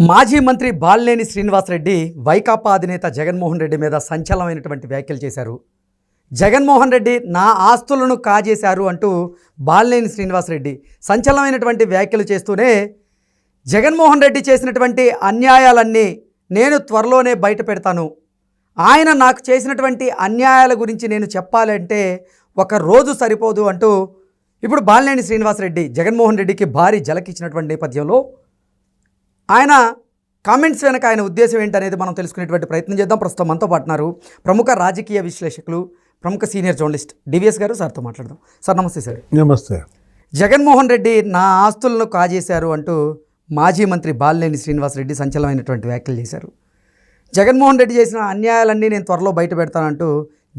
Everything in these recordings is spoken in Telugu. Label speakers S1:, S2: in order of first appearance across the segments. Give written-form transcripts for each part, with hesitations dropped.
S1: మాజీ మంత్రి బాలినేని శ్రీనివాసరెడ్డి వైకాపా అధినేత జగన్మోహన్ రెడ్డి మీద సంచలనమైనటువంటి వ్యాఖ్యలు చేశారు. జగన్మోహన్ రెడ్డి నా ఆస్తులను కాజేశారు అంటూ బాలినేని శ్రీనివాసరెడ్డి సంచలనమైనటువంటి వ్యాఖ్యలు చేస్తూనే జగన్మోహన్ రెడ్డి చేసినటువంటి అన్యాయాలన్నీ నేను త్వరలోనే బయట పెడతాను, ఆయన నాకు చేసినటువంటి అన్యాయాల గురించి నేను చెప్పాలంటే ఒక రోజు సరిపోదు అంటూ ఇప్పుడు బాలినేని శ్రీనివాసరెడ్డి జగన్మోహన్ రెడ్డికి భారీ జలకిచ్చినటువంటి నేపథ్యంలో ఆయన కామెంట్స్ వెనక ఆయన ఉద్దేశం ఏంటనేది మనం తెలుసుకునేటువంటి ప్రయత్నం చేద్దాం. ప్రస్తుతం మనతో పాటున్నారు ప్రముఖ రాజకీయ విశ్లేషకులు, ప్రముఖ సీనియర్ జర్నలిస్ట్ డివిఎస్ గారు. సార్తో మాట్లాడదాం. సార్ నమస్తే. సార్
S2: నమస్తే.
S1: జగన్మోహన్ రెడ్డి నా ఆస్తులను కాజేశారు అంటూ మాజీ మంత్రి బాలినేని శ్రీనివాసరెడ్డి సంచలనమైనటువంటి వ్యాఖ్యలు చేశారు. జగన్మోహన్ రెడ్డి చేసిన అన్యాయాలన్నీ నేను త్వరలో బయట పెడతానంటూ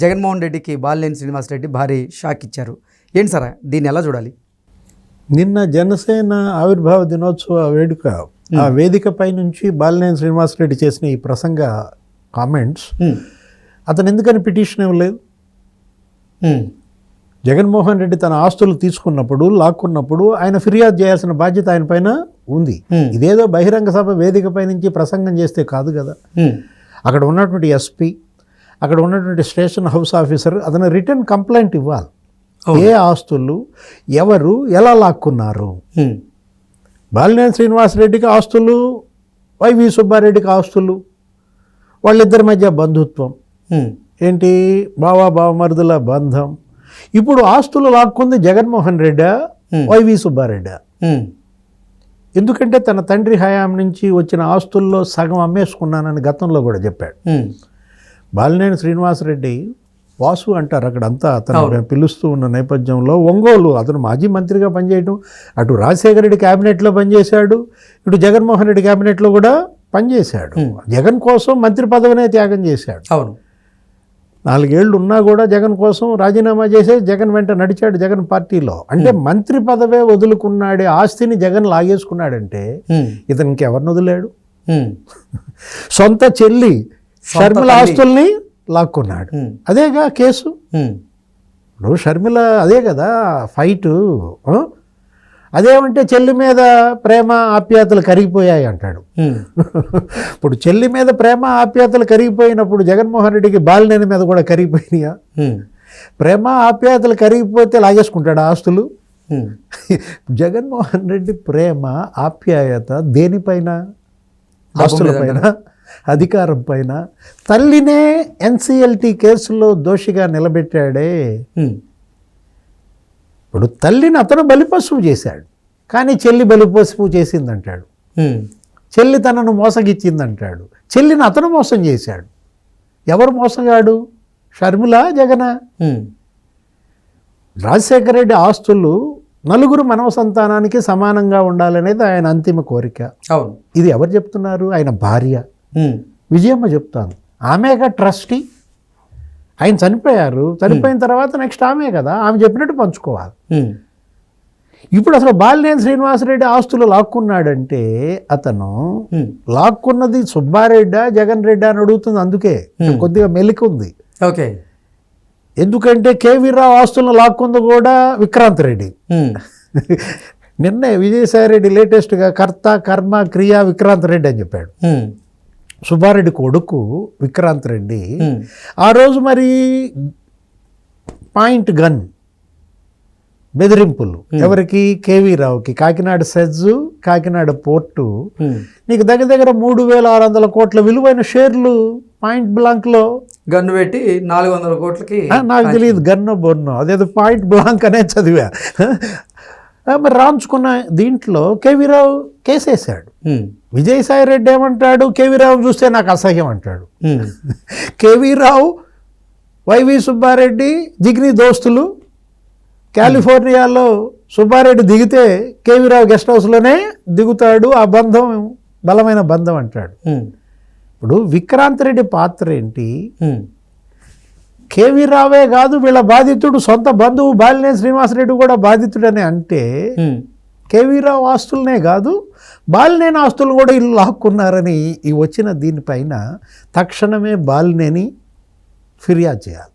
S1: జగన్మోహన్ రెడ్డికి బాలినేని శ్రీనివాసరెడ్డి భారీ షాక్ ఇచ్చారు. ఏంటి సార్ దీన్ని ఎలా చూడాలి?
S2: నిన్న జనసేన ఆవిర్భావ దినోత్సవ వేడుక ఆ వేదికపై నుంచి బాలినేని శ్రీనివాసరెడ్డి చేసిన ఈ ప్రసంగ కామెంట్స్ అతను ఎందుకని పిటిషన్ ఇవ్వలేదు? జగన్మోహన్ రెడ్డి తన ఆస్తులు తీసుకున్నప్పుడు, లాక్కున్నప్పుడు ఆయన ఫిర్యాదు చేయాల్సిన బాధ్యత ఆయన పైన ఉంది. ఇదేదో బహిరంగ సభ వేదికపై నుంచి ప్రసంగం చేస్తే కాదు కదా. అక్కడ ఉన్నటువంటి ఎస్పీ, అక్కడ ఉన్నటువంటి స్టేషన్ హౌస్ ఆఫీసర్ అతను రిటర్న్ కంప్లైంట్ ఇవ్వాలి. ఏ ఆస్తులు ఎవరు ఎలా లాక్కున్నారు. బాలినేని శ్రీనివాసరెడ్డికి ఆస్తులు, వైవి సుబ్బారెడ్డికి ఆస్తులు, వాళ్ళిద్దరి మధ్య బంధుత్వం ఏంటి, బావమరుదుల బంధం. ఇప్పుడు ఆస్తులు లాక్కుంది జగన్మోహన్ రెడ్డి, వైవి సుబ్బారెడ్డి. ఎందుకంటే తన తండ్రి హయాం నుంచి వచ్చిన ఆస్తుల్లో సగం అమ్మేసుకున్నానని గతంలో కూడా చెప్పాడు. బాలినేని శ్రీనివాసరెడ్డి వాసు అంటారు అక్కడంతా, అతను పిలుస్తూ ఉన్న నేపథ్యంలో ఒంగోలు అతను మాజీ మంత్రిగా పనిచేయడం, అటు రాజశేఖర రెడ్డి క్యాబినెట్లో పనిచేశాడు, ఇటు జగన్మోహన్ రెడ్డి క్యాబినెట్లో కూడా పనిచేశాడు. జగన్ కోసం మంత్రి పదవినే త్యాగం చేశాడు.
S1: అవును,
S2: 4 ఏళ్ళు ఉన్నా కూడా జగన్ కోసం రాజీనామా చేసే జగన్ వెంట నడిచాడు జగన్ పార్టీలో. అంటే మంత్రి పదవే వదులుకున్నాడే, ఆస్తిని జగన్ లాగేసుకున్నాడంటే ఇతను ఇంకెవరిని వదిలాడు? సొంత చెల్లి షర్మిల ఆస్తుల్ని లాక్కున్నాడు. అదేగా కేసు. ఇప్పుడు షర్మిల అదే కదా ఫైటు. అదేమంటే చెల్లి మీద ప్రేమ ఆప్యాయతలు కరిగిపోయాయి అంటాడు. ఇప్పుడు చెల్లి మీద ప్రేమ ఆప్యాయతలు కరిగిపోయినప్పుడు జగన్మోహన్ రెడ్డికి బాలినేని మీద కూడా కరిగిపోయినాయా? ప్రేమ ఆప్యాయతలు కరిగిపోతే లాగేసుకుంటాడు ఆస్తులు. జగన్మోహన్ రెడ్డి ప్రేమ ఆప్యాయత దేనిపైన? ఆస్తులపైన, అధికారం పైన. తల్లినే ఎన్సిఎల్టీ కేసులో దోషిగా నిలబెట్టాడే. ఇప్పుడు తల్లిని అతను బలిపశువు చేశాడు, కానీ చెల్లి బలిపశువు చేసిందంటాడు. చెల్లి తనను మోసగిచ్చిందంటాడు. చెల్లిని అతను మోసం చేశాడు. ఎవరు మోసగాడు? షర్మిల, జగన? రాజశేఖర రెడ్డి ఆస్తులు 4 మనవ సంతానానికి సమానంగా ఉండాలనేది ఆయన అంతిమ కోరిక.
S1: అవును.
S2: ఇది ఎవరు చెప్తున్నారు? ఆయన భార్య విజయమ్మ చెప్తాను. ఆమెగా ట్రస్టీ. ఆయన చనిపోయారు, చనిపోయిన తర్వాత నెక్స్ట్ ఆమె కదా, ఆమె చెప్పినట్టు పంచుకోవాలి. ఇప్పుడు అసలు బాలినేని శ్రీనివాసరెడ్డి ఆస్తులు లాక్కున్నాడంటే అతను లాక్కున్నది సుబ్బారెడ్డా జగన్ రెడ్డి అని అడుగుతుంది. అందుకే కొద్దిగా మెలిక ఉంది.
S1: ఓకే.
S2: ఎందుకంటే కేవీ రావు ఆస్తులను లాక్కుంది కూడా విక్రాంత్ రెడ్డి. నిన్నే విజయసాయి రెడ్డి లేటెస్ట్గా కర్త కర్మ క్రియ విక్రాంత్ రెడ్డి అని చెప్పాడు. సుబ్బారెడ్డి కొడుకు విక్రాంత్ రెడ్డి ఆ రోజు మరి పాయింట్ గన్ బెదిరింపులు ఎవరికి? కేవీ రావుకి. కాకినాడ సెజ్జు, కాకినాడ పోర్టు, నీకు దగ్గర 3,600 కోట్ల విలువైన షేర్లు పాయింట్ బ్లాంక్లో
S1: గన్ను పెట్టి 400 కోట్లకి.
S2: నాకు తెలియదు గన్నో బొన్నో, అదేదో పాయింట్ బ్లాంక్ అనే చదివా. మరి రాంచుకున్న దీంట్లో కేవీ రావు కేసేశాడు. విజయసాయి రెడ్డి ఏమంటాడు? కేవీ రావు చూస్తే నాకు అసహ్యం అంటాడు. కేవీ రావు, వైవి సుబ్బారెడ్డి జిగ్ని దోస్తులు. కాలిఫోర్నియాలో సుబ్బారెడ్డి దిగితే కేవీ రావు గెస్ట్ హౌస్లోనే దిగుతాడు. ఆ బంధం బలమైన బంధం అంటాడు. ఇప్పుడు విక్రాంత్ రెడ్డి పాత్ర ఏంటి? కేవీ రావే కాదు, వీళ్ళ బాధితుడు సొంత బంధువు బాలినేని శ్రీనివాసరెడ్డి కూడా బాధితుడని అంటే కేవీ రావు ఆస్తులనే కాదు, బాలినేని ఆస్తులు కూడా ఇల్లు లాక్కున్నారని ఈ వచ్చిన దీనిపైన తక్షణమే బాలినేని ఫిర్యాదు చేయాలి.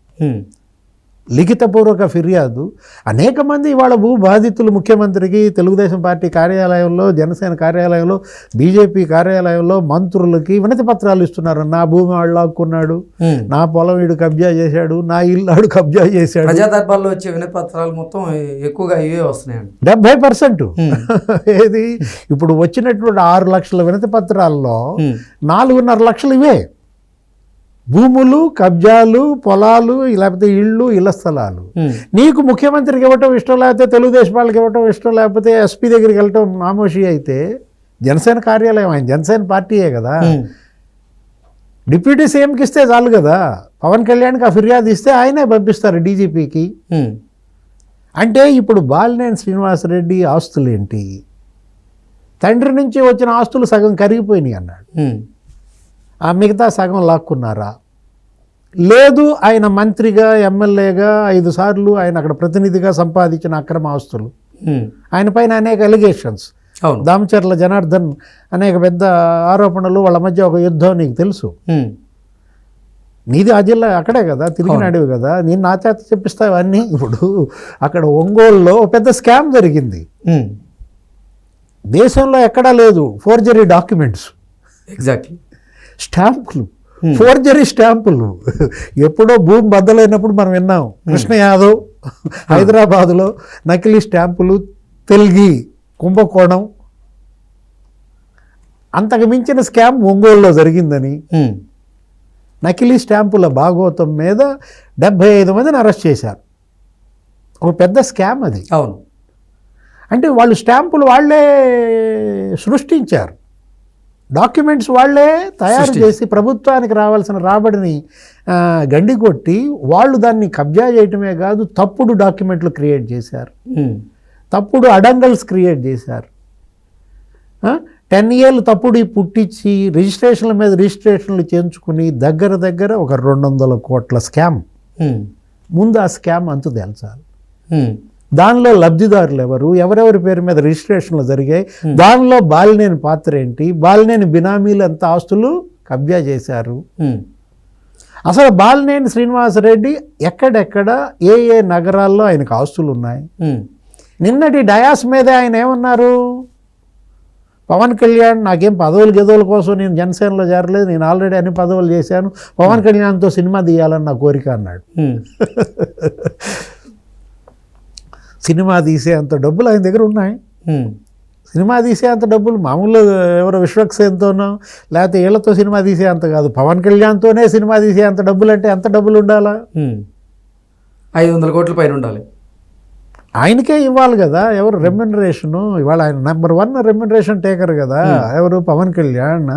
S2: లిఖితపూర్వక ఫిర్యాదు. అనేక మంది ఇవాళ భూ బాధితులు ముఖ్యమంత్రికి, తెలుగుదేశం పార్టీ కార్యాలయంలో, జనసేన కార్యాలయంలో, బీజేపీ కార్యాలయంలో మంత్రులకి వినతి పత్రాలు ఇస్తున్నారు. నా భూమి వాడు లాక్కున్నాడు, నా పొలం వీడు కబ్జా చేశాడు, నా ఇల్లు ఆడు కబ్జా చేశాడు.
S1: ప్రజా దర్బార్లో వచ్చే వినతి పత్రాలు మొత్తం ఎక్కువగా ఇవే వస్తున్నాయండి.
S2: 70%. ఏది ఇప్పుడు వచ్చినటువంటి 6 లక్షల వినతి పత్రాల్లో 4.5 లక్షలు ఇవే. భూములు, కబ్జాలు, పొలాలు, లేకపోతే ఇళ్ళు, ఇళ్ల స్థలాలు. నీకు ముఖ్యమంత్రికి ఇవ్వటం ఇష్టం, లేకపోతే తెలుగుదేశం వాళ్ళకి ఇవ్వటం ఇష్టం, లేకపోతే ఎస్పీ దగ్గరికి వెళ్ళటం నామోషి అయితే జనసేన కార్యాలయం, ఆయన జనసేన పార్టీయే కదా, డిప్యూటీ సీఎంకి ఇస్తే చాలు కదా. పవన్ కళ్యాణ్కి ఆ ఫిర్యాదు ఇస్తే ఆయనే పంపిస్తారు డీజీపీకి. అంటే ఇప్పుడు బాలినేని శ్రీనివాసరెడ్డి ఆస్తులు ఏంటి? తండ్రి నుంచి వచ్చిన ఆస్తులు సగం కరిగిపోయినాయి అన్నాడు. ఆ మిగతా సగం లాక్కున్నారా? లేదు, ఆయన మంత్రిగా, ఎమ్మెల్యేగా 5 సార్లు ఆయన అక్కడ ప్రతినిధిగా సంపాదించిన అక్రమ ఆస్తులు, ఆయన పైన అనేక ఎలిగేషన్స్, దామచర్ల జనార్దన్ అనేక పెద్ద ఆరోపణలు, వాళ్ళ మధ్య ఒక యుద్ధం నీకు తెలుసు. నీది ఆ జిల్లా అక్కడే కదా, తిరిగినాడివి కదా, నేను నా చేత చెప్పిస్తావు అన్నీ. ఇప్పుడు అక్కడ ఒంగోలులో పెద్ద స్కామ్ జరిగింది. దేశంలో ఎక్కడా లేదు ఫోర్జరీ డాక్యుమెంట్స్.
S1: ఎగ్జాక్ట్లీ.
S2: స్టాంపులు, ఫోర్జరీ స్టాంపులు. ఎప్పుడో భూమి బద్దలైనప్పుడు మనం విన్నాం, కృష్ణ యాదవ్ హైదరాబాదులో నకిలీ స్టాంపులు, తెల్గి, కుంభకోణం. అంతకు మించిన స్కామ్ ఒంగోలులో జరిగిందని, నకిలీ స్టాంపుల భాగోతం మీద 75 మందిని అరెస్ట్ చేశారు. ఒక పెద్ద స్కామ్ అది.
S1: అవును.
S2: అంటే వాళ్ళు స్టాంపులు వాళ్ళే సృష్టించారు, డాక్యుమెంట్స్ వాళ్ళే తయారు చేసి ప్రభుత్వానికి రావాల్సిన రాబడిని గండి కొట్టి వాళ్ళు దాన్ని కబ్జా చేయటమే కాదు, తప్పుడు డాక్యుమెంట్లు క్రియేట్ చేశారు, తప్పుడు అడంగల్స్ క్రియేట్ చేశారు. 10 ఏళ్ళు తప్పుడు పుట్టించి రిజిస్ట్రేషన్ల మీద రిజిస్ట్రేషన్లు చేయించుకుని దగ్గర ఒక 200 కోట్ల స్కామ్. ముందు ఆ స్కామ్ అంతు తేల్చాలి. దానిలో లబ్ధిదారులు ఎవరెవరి పేరు మీద రిజిస్ట్రేషన్లు జరిగాయి, దానిలో బాలినేని పాత్ర ఏంటి, బాలినేని బినామీలు ఎంత ఆస్తులు కబ్జా చేశారు. అసలు బాలినేని శ్రీనివాసరెడ్డి ఎక్కడెక్కడ ఏ నగరాల్లో ఆయనకు ఆస్తులు ఉన్నాయి. నిన్నటి డయాస్ మీదే ఆయన ఏమన్నారు, పవన్ కళ్యాణ్ నాకేం పదవులు గెదవుల కోసం నేను జనసేనలో చేరలేదు, నేను ఆల్రెడీ అన్ని పదవులు చేశాను, పవన్ కళ్యాణ్తో సినిమా తీయాలని నా కోరిక అన్నాడు. సినిమా తీసే అంత డబ్బులు ఆయన దగ్గర ఉన్నాయి. సినిమా తీసే అంత డబ్బులు మామూలు ఎవరో విశ్వక్సేన్తోనో లేకపోతే వీళ్ళతో సినిమా తీసే అంత కాదు, పవన్ కళ్యాణ్తోనే సినిమా తీసే అంత డబ్బులు. అంటే ఎంత డబ్బులు ఉండాలా?
S1: 500 కోట్ల పైన ఉండాలి.
S2: ఆయనకే ఇవ్వాలి కదా. ఎవరు రెమ్యునరేషను, ఇవాళ ఆయన నెంబర్ 1 రెమ్యునరేషన్ టేకర్ కదా ఎవరు, పవన్ కళ్యాణ్.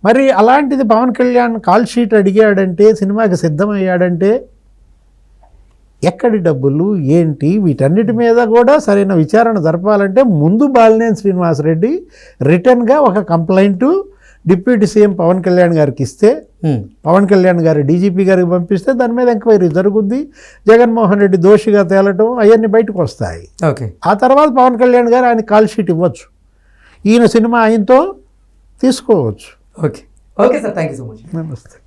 S2: మరి అలాంటిది పవన్ కళ్యాణ్ కాల్ షీట్ అడిగాడంటే, సినిమాకి సిద్ధమయ్యాడంటే ఎక్కడి డబ్బులు ఏంటి, వీటన్నిటి మీద కూడా సరైన విచారణ జరపాలంటే ముందు బాలినేని శ్రీనివాసరెడ్డి రిటర్న్గా ఒక complaint deputy CM Pawan Kalyan గారికి ఇస్తే, పవన్ కళ్యాణ్ గారు డీజీపీ గారికి పంపిస్తే దాని మీద ఎంక్వైరీ జరుగుద్ది. జగన్మోహన్ రెడ్డి దోషిగా తేలటం అవన్నీ బయటకు వస్తాయి. ఆ తర్వాత పవన్ కళ్యాణ్ గారు ఆయన కాల్ షీట్ ఇవ్వచ్చు, ఈయన సినిమా ఆయనతో తీసుకోవచ్చు.
S1: Okay okay sir, thank you so much.
S2: నమస్తే.